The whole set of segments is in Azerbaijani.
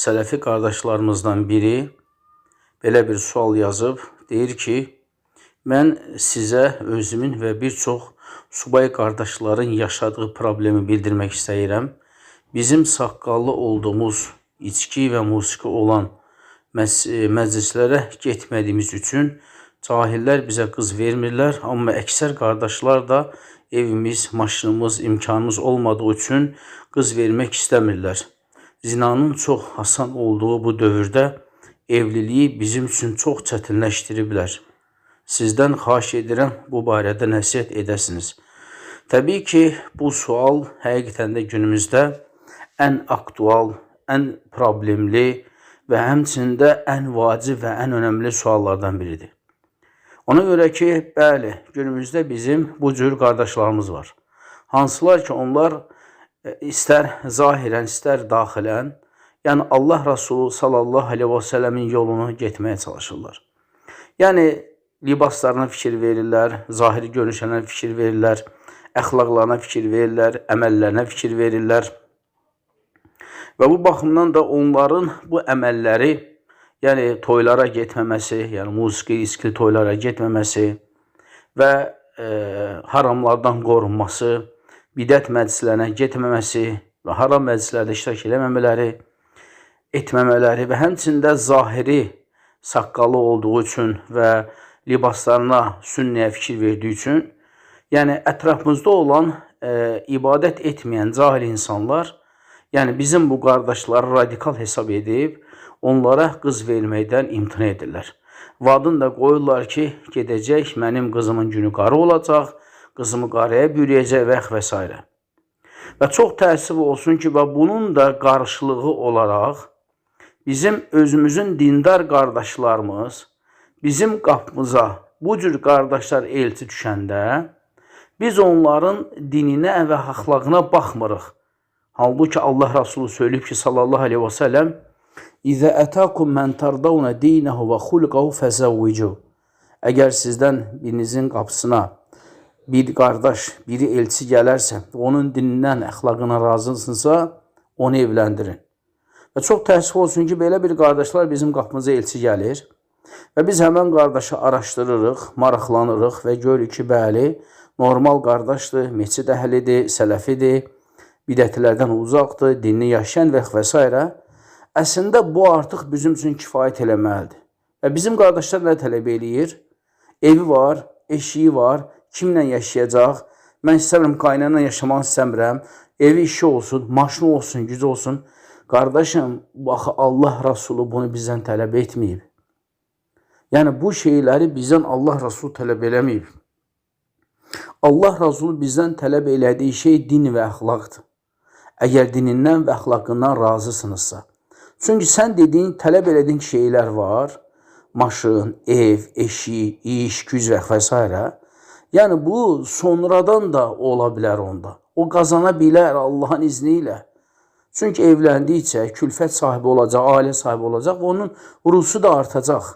Sələfi qardaşlarımızdan biri belə bir sual yazıb. Deyir ki, mən sizə özümün və bir çox subay qardaşların yaşadığı problemi bildirmək istəyirəm. Bizim saqqallı olduğumuz içki və musiqi olan məclislərə getmədiyimiz üçün cahillər bizə qız vermirlər. Amma əksər qardaşlar da evimiz, maşınımız, imkanımız olmadığı üçün qız vermək istəmirlər. Zinanın çox asan olduğu bu dövrdə evliliyi bizim üçün çox çətinləşdiriblər. Sizdən xahiş edirəm bu barədə nəsihət edəsiniz. Təbii ki, bu sual həqiqətən də günümüzdə ən aktual, ən problemli və həmçində ən vacib və ən önəmli suallardan biridir. Ona görə ki, bəli, günümüzdə bizim bu cür qardaşlarımız var. Hansılar ki, onlar istər zahirən, istər daxilən, yəni Allah Resulü sallallahu aleyhi və sələmin yolunu getməyə çalışırlar. Yəni, libaslarına fikir verirlər, zahiri görünüşlərine fikir verirlər, əxlaqlarına fikir verirlər, əməllərinə fikir verirlər. Və bu baxımdan da onların bu əməlləri, yəni toylara getməməsi, yəni musiqi, içki toylara getməməsi və haramlardan qorunması, bidət məclislərine getməməsi və haram məclislərdə iştirak etməmələri və həmçində zahiri saqqalı olduğu üçün və libaslarına, sünnəyə fikir verdiyi üçün, yəni ətrafımızda olan ibadət etməyən cahil insanlar, yəni bizim bu qardaşları radikal hesab edib, onlara qız verməkdən imtina edirlər. Vadını da qoyurlar ki, gedəcək, mənim qızımın günü qarı olacaq, qızımı qarıya bürüyəcək və s. Və çox təəssüf olsun ki, bunun da qarşılığı olaraq bizim özümüzün dindar qardaşlarımız bizim qapımıza bu cür qardaşlar elçi düşəndə biz onların dininə və əxlaqına baxmırıq. Halbuki Allah Resulü söyləyib ki, sallallahu aleyhi və səlləm İzə ətəkum mən tardavna dinəhu və xulqahu fəzəvvicu. Əgər sizdən birinizin qapısına bir qardaş, biri elçi gələrsə, onun dinindən, əxlaqına razısınsa, onu evləndirin. Və çox təəssüf olsun ki, belə bir qardaşlar bizim qapımıza elçi gəlir və biz həmən qardaşı araşdırırıq, maraqlanırıq və görürük ki, bəli, normal qardaşdır, meçid əhlidir, sələfidir, bidətlərdən uzaqdır, dinini yaşayan və s. Əslində, bu artıq bizim üçün kifayət eləməlidir. Və bizim qardaşlar nə tələb eləyir? Evi var, eşiyi var, kimlə yaşayacaq? Mən istəmirəm, qaynanla yaşamaq istəmirəm. Evi işi olsun, maşını olsun, gücü olsun. Qardaşım, baxı Allah Resulü bunu bizdən tələb etməyib. Yəni, bu şeyləri bizdən Allah Resulü tələb eləməyib. Allah Resulü bizdən tələb elədiyi şey din və əxlaqdır. Əgər dinindən və əxlaqından razısınızsa. Çünki sən dediyin, tələb elədiyin şeylər var. Maşın, ev, eşi, iş, güc və s. Yəni, bu sonradan da ola bilər onda. O qazana bilər Allahın izni ilə. Çünki evləndikcə külfət sahibi olacaq, ailə sahibi olacaq və onun ruhusu da artacaq.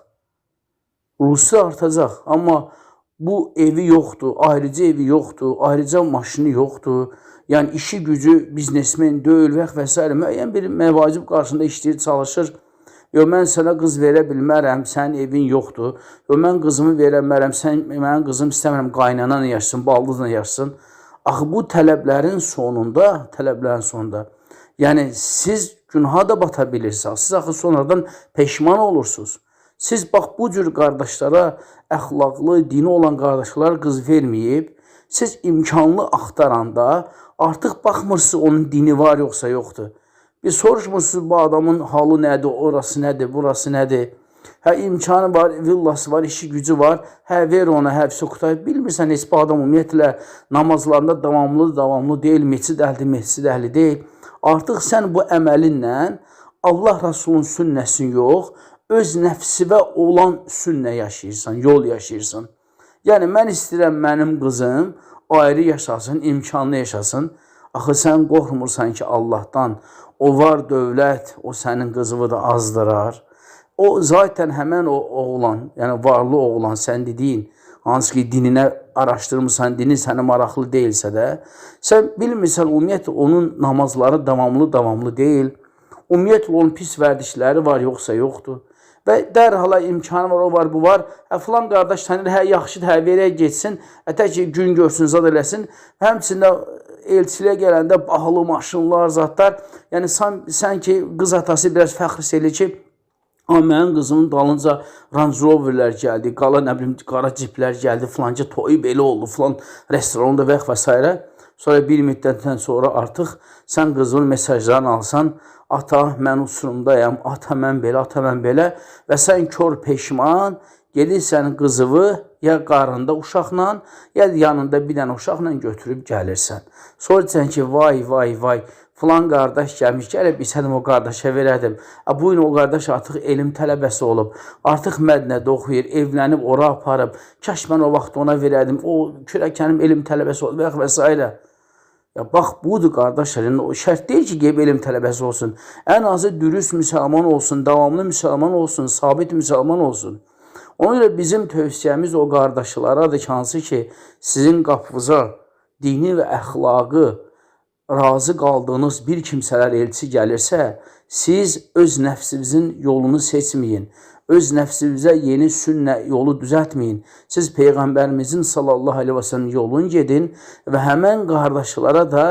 Ruhusu da artacaq. Amma bu evi yoxdur, ayrıca evi yoxdur, ayrıca maşını yoxdur. Yəni, işi gücü biznesmen deyil və s. Müəyyən bir məvacib qarşısında işləyir, çalışır. Mən sənə qız verə bilmərəm, sənin evin yoxdur. Mən qızımı verəmərəm, mənim qızım istəmirəm, qaynana yaşasın, baldızla yaşasın. Axı, bu tələblərin sonunda, yəni siz günaha da bata bilirsiniz. Siz axı sonradan peşman olursunuz. Siz bax, bu cür qardaşlara, əxlaqlı, dini olan qardaşlara qız verməyib, siz imkanlı axtaranda artıq baxmırsınız onun dini var yoxsa yoxdur. Bir soruşmursunuz bu adamın halı nədir, orası nədir, burası nədir. Hə, imkanı var, villası var, işi gücü var. Hə, ver ona, həbsi oxutayıb. Bilmirsən, heç bu adam ümumiyyətlə namazlarında davamlı deyil, meçid əhli deyil. Artıq sən bu əməlinlə Allah Rasulun sünnəsini yox, öz nəfsivə olan sünnə yaşayırsan, yol yaşayırsan. Yəni, mən istəyirəm mənim qızım ayrı yaşasın, imkanlı yaşasın. Axı, sən qorxmursan ki, Allahdan o var dövlət, o sənin qızını da azdırar. O, zaten həmən o oğlan, yəni varlı oğlan, sən dediyin, hansı ki, dininə araşdırmırsan, dini sənə maraqlı deyilsə də, sən bilmirsən, ümumiyyətlə, onun namazları davamlı deyil. Ümumiyyətlə onun pis vərdişləri var, yoxsa yoxdur. Və dərhala imkanı var, o var, bu var. Filan qardaş tanıyır, hə, yaxşıdır, hə, verək getsin, tək ki, gün görsün, zad eləsin. Həmçində elçiliyə gələndə bahalı maşınlar, zadlar. Yəni, sən ki, qız atası biraz fəxr edir ki, mənim qızımın dalınca Range Roverlər gəldi, qara ciplər gəldi, filanca toyu belə oldu, filan restoranda və s. Sonra bir müddətdən sonra artıq sən qızın mesajlarını alsan, ata, mən uçurumdayam, ata, mən belə, ata, mən belə və sən kör peşman gedirsən qızıvı ya qarında uşaqla, ya yanında bir dənə uşaqla götürüb gəlirsən. Sonra deyirsən ki, vay, vay, vay, filan qardaş gəlmiş, gəlib bilsədim o qardaşa verədim. Bu gün o qardaş artıq elm tələbəsi olub, artıq Mədnədə oxuyur, evlənib, ora aparıb, kaş mən o vaxt ona verədim, o kürəkənim elm tələbəsi olub və s. Ya bax, budur qardaşlar, o şərt deyil ki, qeyb elm tələbəsi olsun. Ən azı dürüst müsəlman olsun, davamlı müsəlman olsun, sabit müsəlman olsun. Ona görə bizim tövsiyəmiz o qardaşlara ki, hansı ki, sizin qapınıza dini və əxlaqı razı qaldığınız bir kimsələr elçi gəlirsə, siz öz nəfsinizin yolunu seçməyin. Öz nəfsinizə yeni sünnə yolu düzəltməyin. Siz Peyğəmbərimizin sallallahu aleyhi və səlləm yolunu gedin və həmən qardaşlara da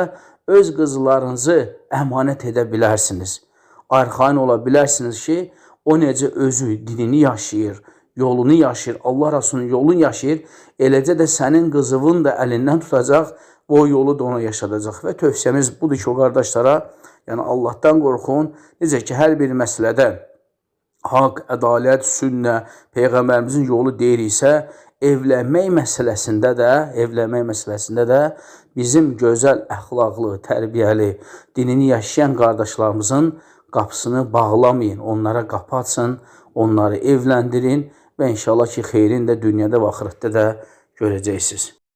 öz qızlarınızı əmanət edə bilərsiniz. Arxain ola bilərsiniz ki, o necə özü dinini yaşayır, yolunu yaşayır, Allah Rasulunun yolunu yaşayır, eləcə də sənin qızının da əlindən tutacaq, o yolu da ona yaşadacaq. Və tövsiyəmiz budur ki, o qardaşlara, yəni Allahdan qorxun, necə ki, hər bir məsələdə haqq, ədalət, sünnə, Peyğəmbərimizin yolu deyiriksə, evlənmək məsələsində də bizim gözəl, əxlaqlı, tərbiyəli, dinini yaşayan qardaşlarımızın qapısını bağlamayın, onlara qapı açın, onları evləndirin və inşallah ki, xeyrin də dünyada və axirətdə də görəcəksiniz.